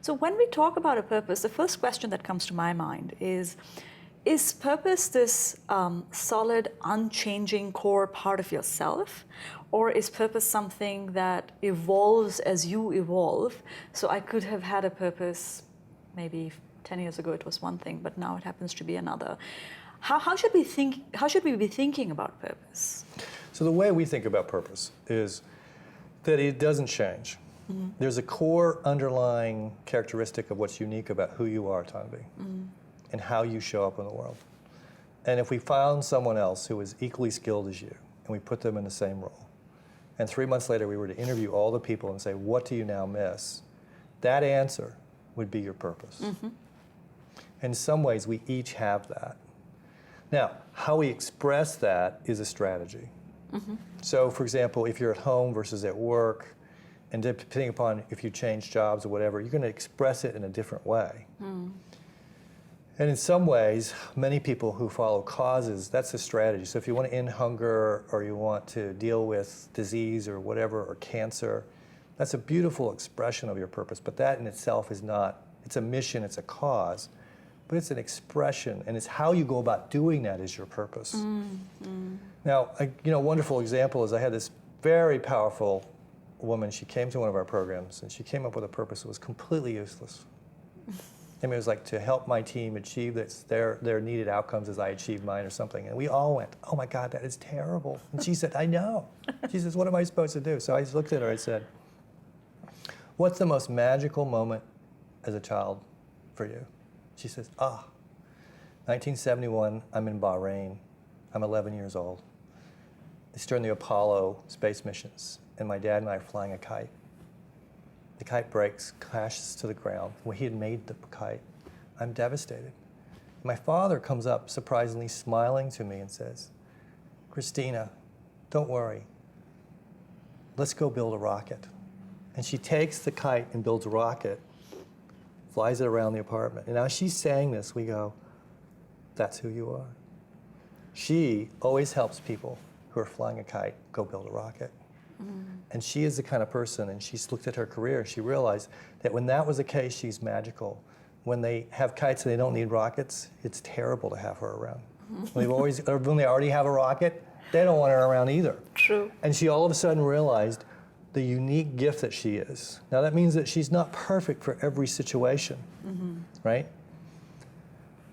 So when we talk about a purpose, the first question that comes to my mind is purpose this solid, unchanging core part of yourself? Or is purpose something that evolves as you evolve? So I could have had a purpose maybe 10 years ago it was one thing, but now it happens to be another. How should we be thinking about purpose? So the way we think about purpose is that it doesn't change. Mm-hmm. There's a core underlying characteristic of what's unique about who you are, Tanvi, and how you show up in the world. And if we found someone else who was equally skilled as you, and we put them in the same role, and 3 months later we were to interview all the people and say, what do you now miss? That answer would be your purpose. Mm-hmm. In some ways, we each have that. Now, how we express that is a strategy. Mm-hmm. So, for example, if you're at home versus at work, and depending upon if you change jobs or whatever, you're going to express it in a different way. Mm. And in some ways, many people who follow causes, that's a strategy. So if you want to end hunger or you want to deal with disease or whatever, or cancer, that's a beautiful expression of your purpose. But that in itself is not, it's a mission, it's a cause, but it's an expression, and it's how you go about doing that is your purpose. Now, a wonderful example is I had this very powerful woman. She came to one of our programs, and she came up with a purpose that was completely useless. I mean, it was like to help my team achieve their needed outcomes as I achieved mine or something. And we all went, oh my God, that is terrible. And she said, I know. She says, what am I supposed to do? So I just looked at her, I said, what's the most magical moment as a child for you? She says, 1971, I'm in Bahrain. I'm 11 years old. It's during the Apollo space missions, and my dad and I are flying a kite. The kite breaks, crashes to the ground. Well, he had made the kite. I'm devastated. My father comes up, surprisingly smiling to me and says, Christina, don't worry. Let's go build a rocket. And she takes the kite and builds a rocket, flies it around the apartment. And now she's saying this, we go, that's who you are. She always helps people who are flying a kite go build a rocket. And she is the kind of person, and she's looked at her career, and she realized that when that was the case, she's magical. When they have kites and they don't need rockets, it's terrible to have her around. When they already have a rocket, they don't want her around either. True. And she all of a sudden realized the unique gift that she is. Now that means that she's not perfect for every situation, right?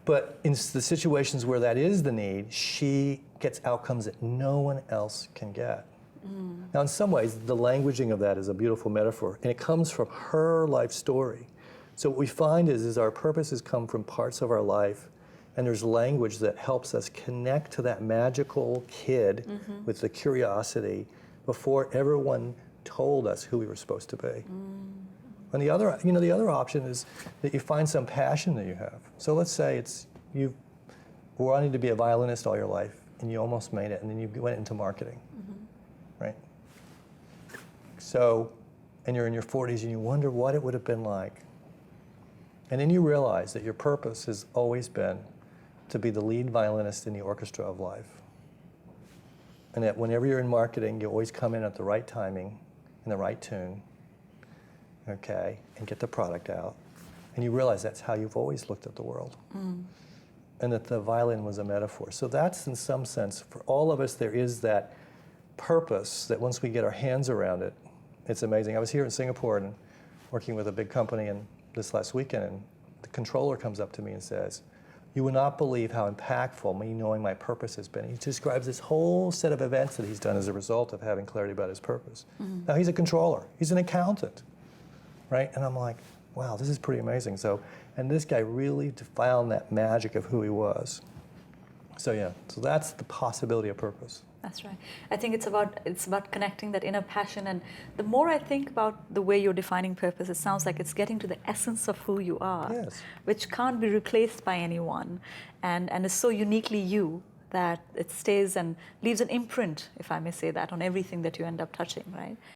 But in the situations where that is the need, she gets outcomes that no one else can get. Now in some ways, the languaging of that is a beautiful metaphor, and it comes from her life story. So what we find is our purposes come from parts of our life, and there's language that helps us connect to that magical kid with the curiosity before everyone told us who we were supposed to be. And the other option is that you find some passion that you have. So let's say it's you've wanted to be a violinist all your life, and you almost made it, and then you went into marketing, right? So, and you're in your 40s, and you wonder what it would have been like. And then you realize that your purpose has always been to be the lead violinist in the orchestra of life. And that whenever you're in marketing, you always come in at the right timing, in the right tune, okay, and get the product out. And you realize that's how you've always looked at the world. And that the violin was a metaphor. So that's, in some sense, for all of us, there is that purpose that once we get our hands around it, it's amazing. I was here in Singapore and working with a big company this last weekend, and the controller comes up to me and says, you would not believe how impactful me knowing my purpose has been. He describes this whole set of events that he's done as a result of having clarity about his purpose. Now he's a controller, he's an accountant, right? And I'm like, wow, this is pretty amazing. So, and this guy really found that magic of who he was. So yeah, so that's the possibility of purpose. That's right. I think it's about connecting that inner passion, and the more I think about the way you're defining purpose, it sounds like it's getting to the essence of who you are, yes, which can't be replaced by anyone, and is so uniquely you that it stays and leaves an imprint, if I may say that, on everything that you end up touching, right?